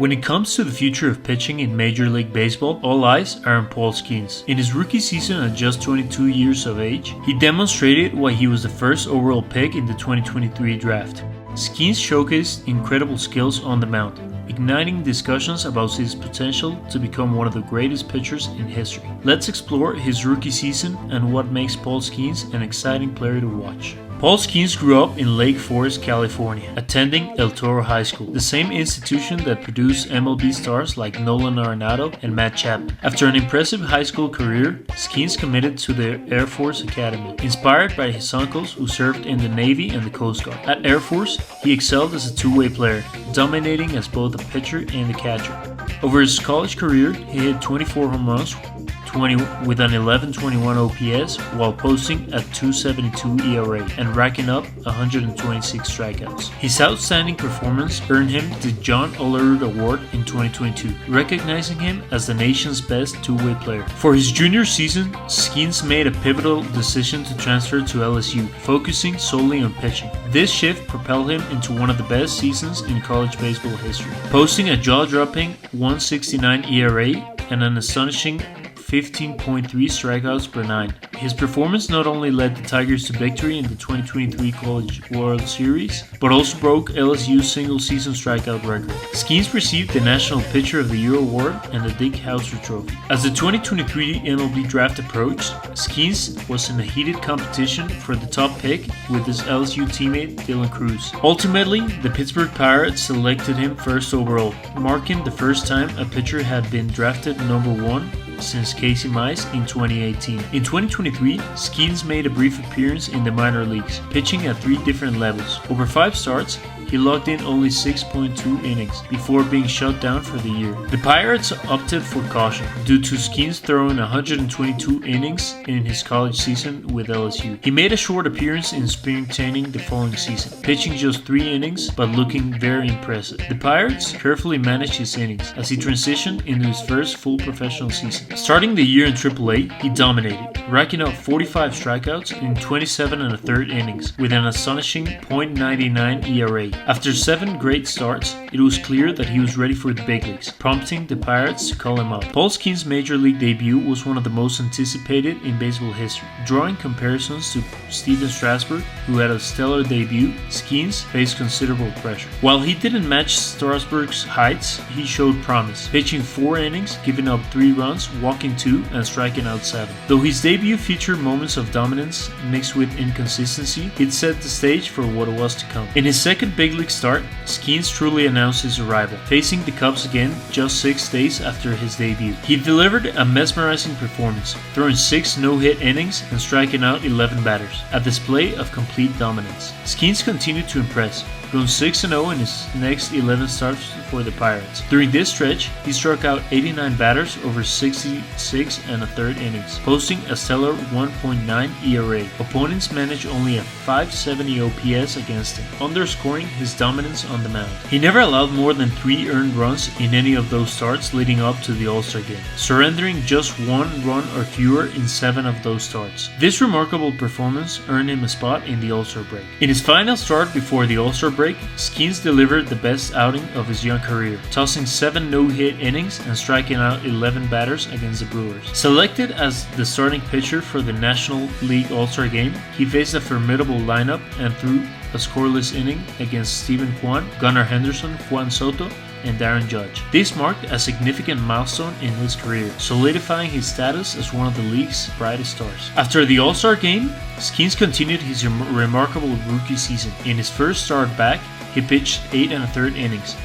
When it comes to the future of pitching in Major League Baseball, all eyes are on Paul Skenes. In his rookie season at just 22 years of age, he demonstrated why he was the first overall pick in the 2023 draft. Skenes showcased incredible skills on the mound, igniting discussions about his potential to become one of the greatest pitchers in history. Let's explore his rookie season and what makes Paul Skenes an exciting player to watch. Paul Skenes grew up in Lake Forest, California, attending El Toro High School, the same institution that produced MLB stars like Nolan Arenado and Matt Chapman. After an impressive high school career, Skenes committed to the Air Force Academy, inspired by his uncles who served in the Navy and the Coast Guard. At Air Force, he excelled as a two-way player, dominating as both a pitcher and a catcher. Over his college career, he hit 24 home runs with an 11.21 OPS while posting a 2.72 ERA and racking up 126 strikeouts. His outstanding performance earned him the John Olerud Award in 2022, recognizing him as the nation's best two-way player. For his junior season, Skenes made a pivotal decision to transfer to LSU, focusing solely on pitching. This shift propelled him into one of the best seasons in college baseball history, posting a jaw-dropping 1.69 ERA and an astonishing 15.3 strikeouts per nine. His performance not only led the Tigers to victory in the 2023 College World Series, but also broke LSU's single-season strikeout record. Skenes received the National Pitcher of the Year award and the Dick Howser Trophy. As the 2023 MLB draft approached, Skenes was in a heated competition for the top pick with his LSU teammate Dylan Cruz. Ultimately, the Pittsburgh Pirates selected him first overall, marking the first time a pitcher had been drafted number 1 since Casey Mize in 2018. In 2023, Skenes made a brief appearance in the minor leagues, pitching at 3 different levels. Over 5 starts, he logged in only 6.2 innings before being shut down for the year. The Pirates opted for caution due to Skenes throwing 122 innings in his college season with LSU. He made a short appearance in spring training the following season, pitching just 3 innings but looking very impressive. The Pirates carefully managed his innings as he transitioned into his first full professional season. Starting the year in AAA, he dominated, racking up 45 strikeouts in 27 1/3 innings with an astonishing .99 ERA. After 7 great starts, it was clear that he was ready for the big leagues, prompting the Pirates to call him up. Paul Skenes' major league debut was one of the most anticipated in baseball history. Drawing comparisons to Steven Strasburg, who had a stellar debut, Skenes faced considerable pressure. While he didn't match Strasburg's heights, he showed promise, pitching 4 innings, giving up 3 runs, walking 2, and striking out 7. Though his debut featured moments of dominance mixed with inconsistency, it set the stage for what was to come. In his second big league start, Skenes truly announced his arrival, facing the Cubs again just 6 days after his debut. He delivered a mesmerizing performance, throwing 6 no-hit innings and striking out 11 batters, a display of complete dominance. Skenes continued to impress, going 6-0 in his next 11 starts for the Pirates. During this stretch, he struck out 89 batters over 66 1/3 innings, posting a stellar 1.9 ERA. Opponents managed only a 5.70 OPS against him, underscoring his dominance on the mound. He never allowed more than 3 earned runs in any of those starts leading up to the All-Star game, surrendering just 1 run or fewer in 7 of those starts. This remarkable performance earned him a spot in the All-Star break. In his final start before the All-Star break, Skenes delivered the best outing of his young career, tossing 7 no-hit innings and striking out 11 batters against the Brewers. Selected as the starting pitcher for the National League All-Star game, he faced a formidable lineup and threw a scoreless inning against Stephen Kwan, Gunnar Henderson, Juan Soto, and Darren Judge. This marked a significant milestone in his career, solidifying his status as one of the league's brightest stars. After the All-Star game, Skenes continued his remarkable rookie season. In his first start back, he pitched 8 1/3 innings,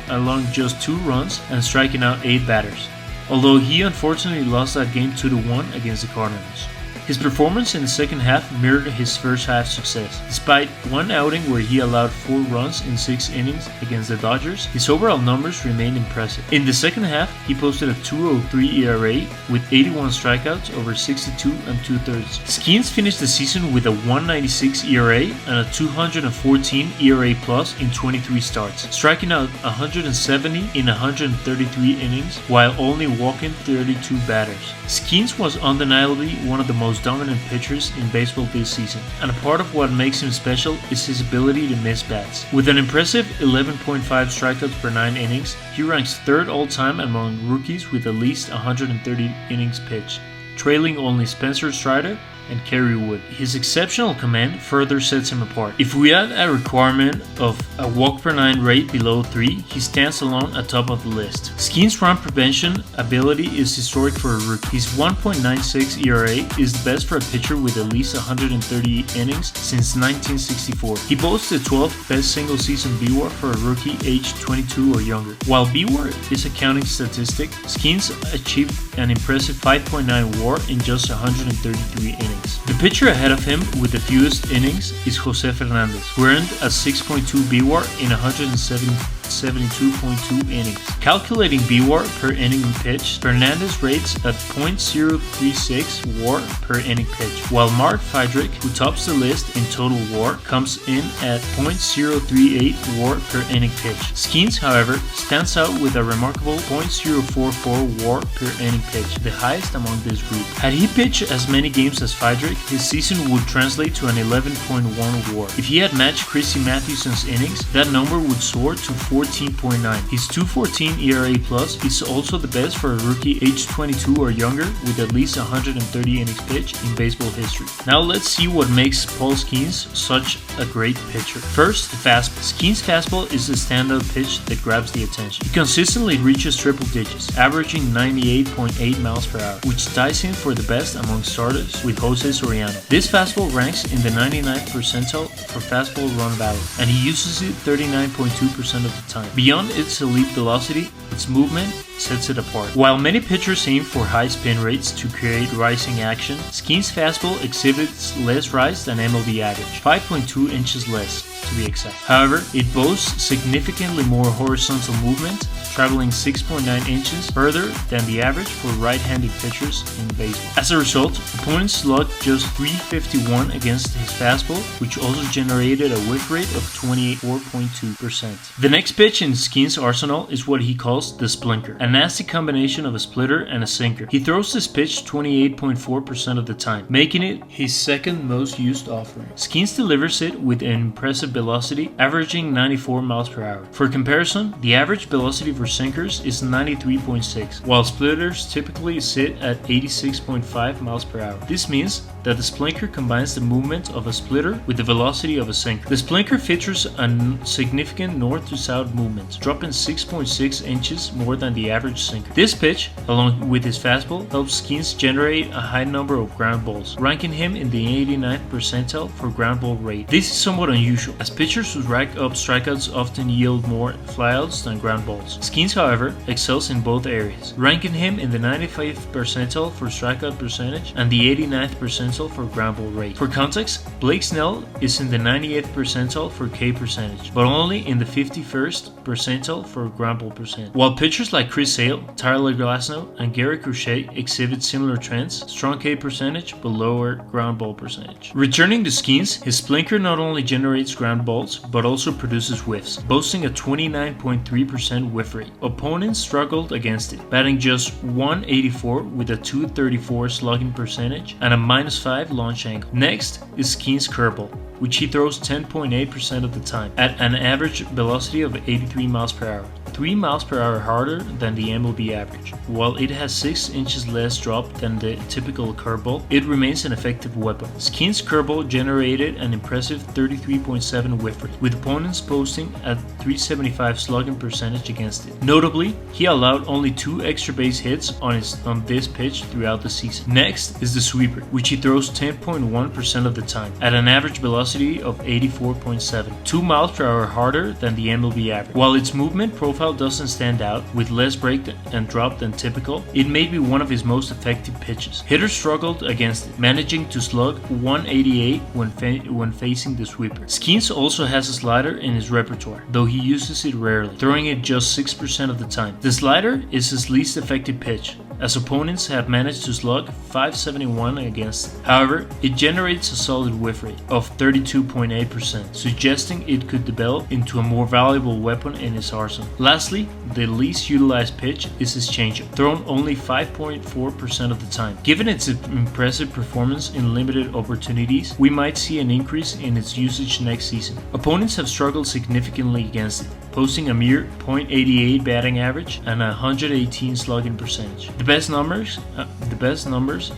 allowing just 2 runs and striking out 8 batters, although he unfortunately lost that game 2-1 against the Cardinals. His performance in the second half mirrored his first half success. Despite one outing where he allowed 4 runs in 6 innings against the Dodgers, his overall numbers remained impressive. In the second half, he posted a 2.03 ERA with 81 strikeouts over 62 2/3. Skenes finished the season with a 1.96 ERA and a 214 ERA plus in 23 starts, striking out 170 in 133 innings while only walking 32 batters. Skenes was undeniably one of the most most dominant pitchers in baseball this season, and a part of what makes him special is his ability to miss bats. With an impressive 11.5 strikeouts per 9 innings, he ranks 3rd all-time among rookies with at least 130 innings pitched, trailing only Spencer Strider and Kerry Wood. His exceptional command further sets him apart. If we add a requirement of a walk per 9 rate below 3, he stands alone atop of the list. Skenes' run prevention ability is historic for a rookie. His 1.96 ERA is the best for a pitcher with at least 130 innings since 1964. He boasts the 12th best single season BWAR for a rookie aged 22 or younger. While BWAR is a counting statistic, Skenes achieved an impressive 5.9 WAR in just 133 innings. The pitcher ahead of him with the fewest innings is Jose Fernandez, who earned a 6.2 BWAR in 172.2 innings. Calculating BWAR per inning pitched, Fernandez rates at .036 WAR per inning pitched, while Mark Fidrych, who tops the list in total WAR, comes in at .038 WAR per inning pitched. Skenes, however, stands out with a remarkable .044 WAR per inning pitched, the highest among this group. Had he pitched as many games as Fidrych, his season would translate to an 11.1 WAR. If he had matched Christy Mathewson's innings, that number would soar to 14.9. His 2.14 ERA plus is also the best for a rookie aged 22 or younger with at least 130 innings pitched in baseball history. Now let's see what makes Paul Skenes such a great pitcher. First, the fastball. Skenes' fastball is the standout pitch that grabs the attention. He consistently reaches triple digits, averaging 98.8 miles per hour, which ties him for the best among starters with Jose Soriano. This fastball ranks in the 99th percentile for fastball run value, and he uses it 39.2% of the time. Beyond its elite velocity, its movement sets it apart. While many pitchers aim for high spin rates to create rising action, Skenes' fastball exhibits less rise than MLB average, 5.2 inches less to be exact. However, it boasts significantly more horizontal movement, traveling 6.9 inches further than the average for right-handed pitchers in baseball. As a result, opponents slugged just .351 against his fastball, which also generated a whiff rate of 24.2%. The next pitch in Skenes' arsenal is what he calls the splinter, a nasty combination of a splitter and a sinker. He throws this pitch 28.4% of the time, making it his second most used offering. Skenes delivers it with an impressive velocity, averaging 94 miles per hour. For comparison, the average velocity for sinkers is 93.6, while splitters typically sit at 86.5 miles per hour. This means that the splinter combines the movement of a splitter with the velocity of a sinker. The splinter features a significant north to south movement, dropping 6.6 inches more than the average sinker. This pitch, along with his fastball, helps Skenes generate a high number of ground balls, ranking him in the 89th percentile for ground ball rate. This is somewhat unusual, as pitchers who rack up strikeouts often yield more flyouts than ground balls. Skenes, however, excels in both areas, ranking him in the 95th percentile for strikeout percentage and the 89th percentile for ground ball rate. For context, Blake Snell is in the 98th percentile for K percentage, but only in the 51st percentile for ground ball percent. While pitchers like Chris Sale, Tyler Glasnow, and Gary Crochet exhibit similar trends, strong K percentage but lower ground ball percentage. Returning to Skenes, his splinter not only generates ground balls but also produces whiffs, boasting a 29.3% whiff rate. Opponents struggled against it, batting just .184 with a .234 slugging percentage and a -5 launch angle. Next is Skenes' curveball, which he throws 10.8% of the time at an average velocity of 83 miles per hour. 3 miles per hour harder than the MLB average. While it has 6 inches less drop than the typical curveball, it remains an effective weapon. Skenes' curveball generated an impressive 33.7 whiff rate, with opponents posting a .375 slugging percentage against it. Notably, he allowed only 2 extra base hits on this pitch throughout the season. Next is the sweeper, which he throws 10.1% of the time at an average velocity of 84.7, 2 miles per hour harder than the MLB average. While its movement profile doesn't stand out, with less break and drop than typical, it may be one of his most effective pitches. Hitters struggled against it, managing to slug .188 when facing the sweeper. Skenes also has a slider in his repertoire, though he uses it rarely, throwing it just 6% of the time. The slider is his least effective pitch, as opponents have managed to slug .571 against it. However, it generates a solid whiff rate of 32.8%, suggesting it could develop into a more valuable weapon in his arsenal. Lastly, the least utilized pitch is his changeup, thrown only 5.4% of the time. Given its impressive performance in limited opportunities, we might see an increase in its usage next season. Opponents have struggled significantly against it, posting a mere .88 batting average and 118 slugging percentage. The best numbers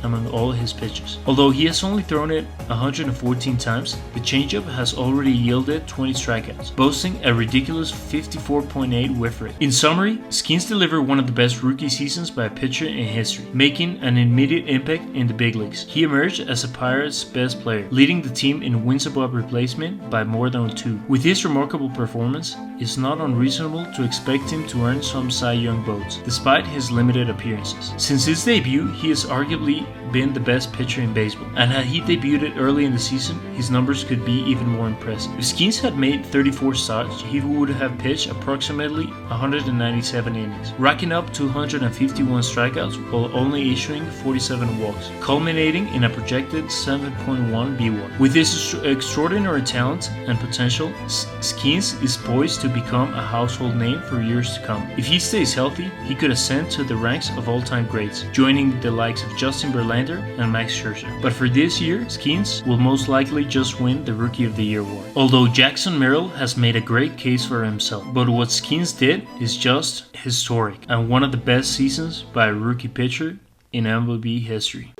among all his pitches. Although he has only thrown it 114 times, the changeup has already yielded 20 strikeouts, boasting a ridiculous 54.8 whiff rate. In summary, Skenes delivered one of the best rookie seasons by a pitcher in history, making an immediate impact in the big leagues. He emerged as a Pirates' best player, leading the team in wins above replacement by more than 2. With his remarkable performance, it's not unreasonable to expect him to earn some Cy Young votes, despite his limited appearances. Since his debut, he has arguably been the best pitcher in baseball, and had he debuted early in the season, his numbers could be even more impressive. If Skenes had made 34 starts, he would have pitched approximately 197 innings, racking up 251 strikeouts while only issuing 47 walks, culminating in a projected 7.1 BWAR. With his extraordinary talent and potential, Skenes is poised to become a household name for years to come. If he stays healthy, he could ascend to the ranks of all-time greats, joining the likes of Justin Verlander and Max Scherzer. But for this year, Skenes will most likely just win the Rookie of the Year award. Although Jackson Merrill has made a great case for himself, but what Skenes did is just historic and one of the best seasons by a rookie pitcher in MLB history.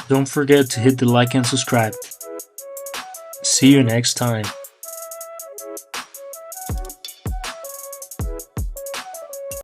Don't forget to hit the like and subscribe. See you next time.